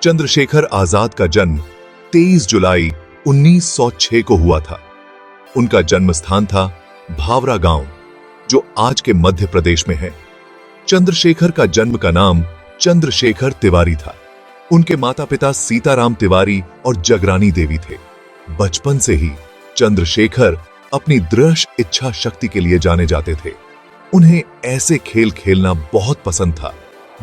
चंद्रशेखर आजाद का जन्म 23 जुलाई 1906 को हुआ था। उनका जन्म स्थान था भावरा गांव, जो आज के मध्य प्रदेश में है। चंद्रशेखर का जन्म का नाम चंद्रशेखर तिवारी था। उनके माता पिता सीताराम तिवारी और जगरानी देवी थे। बचपन से ही चंद्रशेखर अपनी दृढ़ इच्छा शक्ति के लिए जाने जाते थे। उन्हें ऐसे खेल खेलना बहुत पसंद था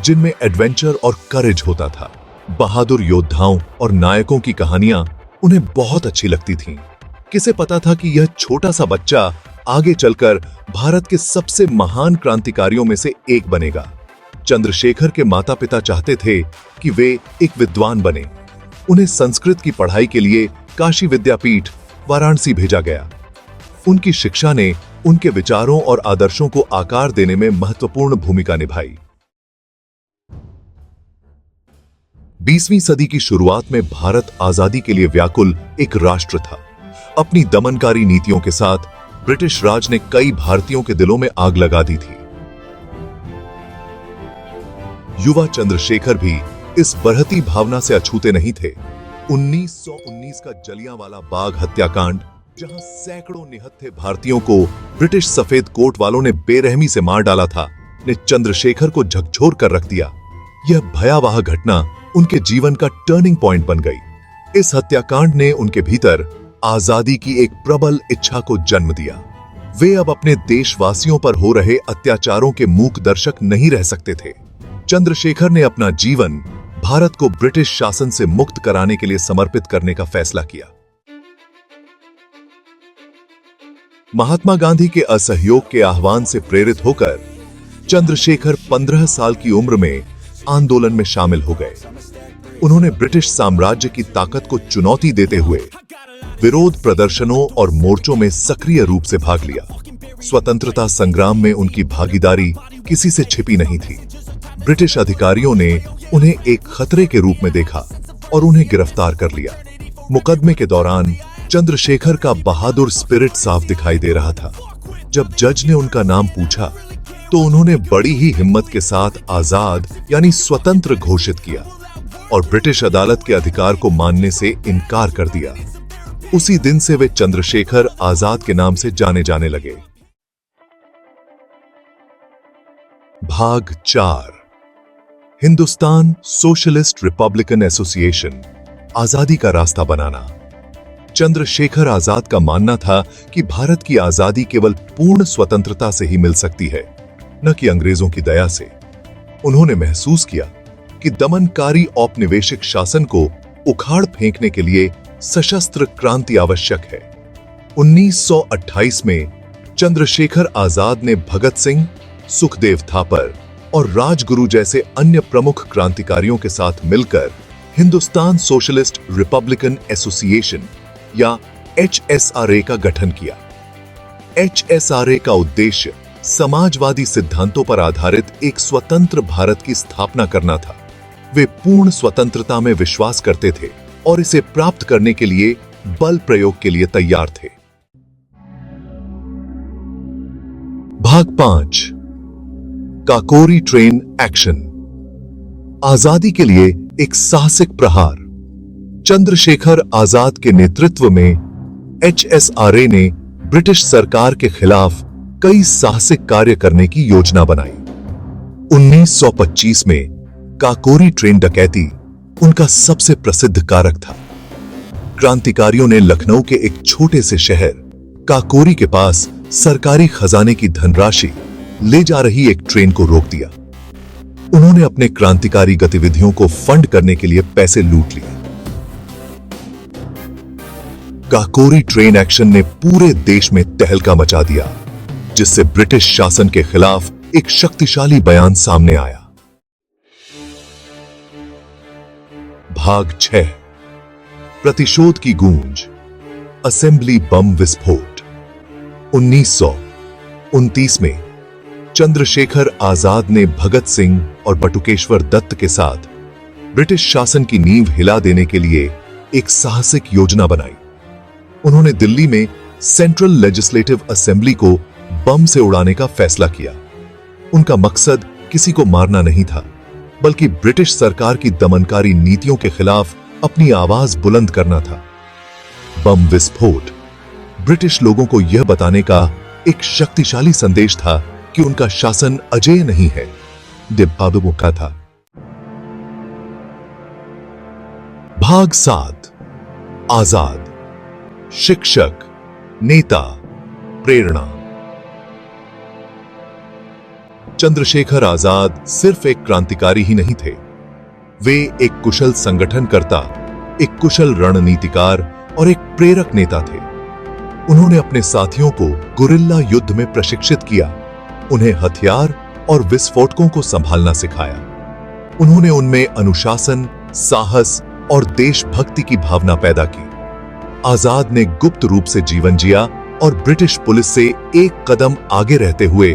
जिनमें एडवेंचर और करेज होता था। बहादुर योद्धाओं और नायकों की कहानियां उन्हें बहुत अच्छी लगती थीं। किसे पता था कि यह छोटा सा बच्चा आगे चलकर भारत के सबसे महान क्रांतिकारियों में से एक बनेगा। चंद्रशेखर के माता पिता चाहते थे कि वे एक विद्वान बने। उन्हें संस्कृत की पढ़ाई के लिए काशी विद्यापीठ वाराणसी भेजा गया। उनकी शिक्षा ने उनके विचारों और आदर्शों को आकार देने में महत्वपूर्ण भूमिका निभाई। 20वीं सदी की शुरुआत में भारत आजादी के लिए व्याकुल एक राष्ट्र था। अपनी दमनकारी नीतियों के साथ ब्रिटिश राज ने कई भारतीयों के दिलों में आग लगा दी थी। युवा चंद्रशेखर भी इस बढ़ती भावना से अछूते नहीं थे। 1919 का जलियांवाला बाग हत्याकांड, जहां सैकड़ों निहत्थे भारतीयों को ब्रिटिश सफेद कोट वालों ने बेरहमी से मार डाला था, ने चंद्रशेखर को झकझोर कर रख दिया। यह भयावह घटना उनके जीवन का टर्निंग पॉइंट बन गई। इस हत्याकांड ने उनके भीतर आजादी की एक प्रबल इच्छा को जन्म दिया। वे अब अपने देशवासियों पर हो रहे अत्याचारों के मूक दर्शक नहीं रह सकते थे। चंद्रशेखर ने अपना जीवन भारत को ब्रिटिश शासन से मुक्त कराने के लिए समर्पित करने का फैसला किया। महात्मा गांधी के असहयोग के आह्वान से प्रेरित होकर चंद्रशेखर 15 साल की उम्र में आंदोलन में शामिल हो गए। उन्होंने ब्रिटिश साम्राज्य की ताकत को चुनौती देते हुए विरोध प्रदर्शनों और मोर्चों में सक्रिय रूप से भाग लिया। स्वतंत्रता संग्राम में उनकी भागीदारी किसी से छिपी नहीं थी। ब्रिटिश अधिकारियों ने उन्हें एक खतरे के रूप में देखा और उन्हें गिरफ्तार कर लिया। मुकदमे के दौरान चंद्रशेखर का बहादुर स्पिरिट साफ दिखाई दे रहा था। जब जज ने उनका नाम पूछा तो उन्होंने बड़ी ही हिम्मत के साथ आजाद यानी स्वतंत्र घोषित किया और ब्रिटिश अदालत के अधिकार को मानने से इनकार कर दिया। उसी दिन से वे चंद्रशेखर आजाद के नाम से जाने जाने लगे। भाग 4, हिंदुस्तान सोशलिस्ट रिपब्लिकन एसोसिएशन, आजादी का रास्ता बनाना। चंद्रशेखर आजाद का मानना था कि भारत की आजादी केवल पूर्ण स्वतंत्रता से ही मिल सकती है, न कि अंग्रेजों की दया से। उन्होंने महसूस किया कि दमनकारी औपनिवेशिक शासन को उखाड़ फेंकने के लिए सशस्त्र क्रांति आवश्यक है। 1928 में चंद्रशेखर आजाद ने भगत सिंह, सुखदेव थापर और राजगुरु जैसे अन्य प्रमुख क्रांतिकारियों के साथ मिलकर हिंदुस्तान सोशलिस्ट रिपब्लिकन एसोसिएशन या HSRA का गठन किया। HSRA का उद्देश्य समाजवादी सिद्धांतों पर आधारित एक स्वतंत्र भारत की स्थापना करना था। वे पूर्ण स्वतंत्रता में विश्वास करते थे और इसे प्राप्त करने के लिए बल प्रयोग के लिए तैयार थे। भाग 5, काकोरी ट्रेन एक्शन, आजादी के लिए एक साहसिक प्रहार। चंद्रशेखर आजाद के नेतृत्व में HSRA ने ब्रिटिश सरकार के खिलाफ कई साहसिक कार्य करने की योजना बनाई। 1925 में काकोरी ट्रेन डकैती उनका सबसे प्रसिद्ध कारक था। क्रांतिकारियों ने लखनऊ के एक छोटे से शहर काकोरी के पास सरकारी खजाने की धनराशि ले जा रही एक ट्रेन को रोक दिया। उन्होंने अपने क्रांतिकारी गतिविधियों को फंड करने के लिए पैसे लूट लिए। काकोरी ट्रेन एक्शन ने पूरे देश में तहलका मचा दिया, जिससे ब्रिटिश शासन के खिलाफ एक शक्तिशाली बयान सामने आया। भाग 6, प्रतिशोध की गूंज, असेंबली बम विस्फोट। 1929 में चंद्रशेखर आजाद ने भगत सिंह और बटुकेश्वर दत्त के साथ ब्रिटिश शासन की नींव हिला देने के लिए एक साहसिक योजना बनाई। उन्होंने दिल्ली में सेंट्रल लेजिस्लेटिव असेंबली को बम से उड़ाने का फैसला किया। उनका मकसद किसी को मारना नहीं था, बल्कि ब्रिटिश सरकार की दमनकारी नीतियों के खिलाफ अपनी आवाज बुलंद करना था। बम विस्फोट ब्रिटिश लोगों को यह बताने का एक शक्तिशाली संदेश था कि उनका शासन अजेय नहीं है, डिब्बा का था। भाग 7 आजाद। शिक्षक, नेता, प्रेरणा। चंद्रशेखर आजाद सिर्फ एक क्रांतिकारी ही नहीं थे, वे एक कुशल संगठनकर्ता, एक कुशल रणनीतिकार और एक प्रेरक नेता थे। उन्होंने अपने साथियों को गुरिल्ला युद्ध में प्रशिक्षित किया, उन्हें हथियार और विस्फोटकों को संभालना सिखाया। उन्होंने उनमें अनुशासन, साहस और देशभक्ति की भावना पैदा की। आजाद ने गुप्त रूप से जीवन जिया और ब्रिटिश पुलिस से एक कदम आगे रहते हुए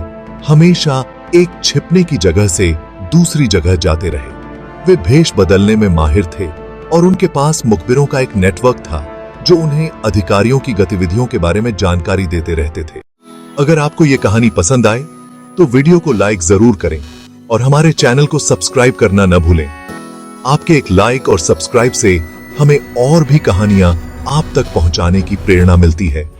हमेशा एक छिपने की जगह से दूसरी जगह जाते रहे। वे भेष बदलने में माहिर थे और उनके पास मुखबिरों का एक नेटवर्क था जो उन्हें अधिकारियों की गतिविधियों के बारे में जानकारी देते रहते थे। अगर आपको यह कहानी पसंद आए तो वीडियो को लाइक जरूर करें और हमारे चैनल को सब्सक्राइब करना न भूलें। आपके एक लाइक और सब्सक्राइब से हमें और भी कहानियां आप तक पहुंचाने की प्रेरणा मिलती है।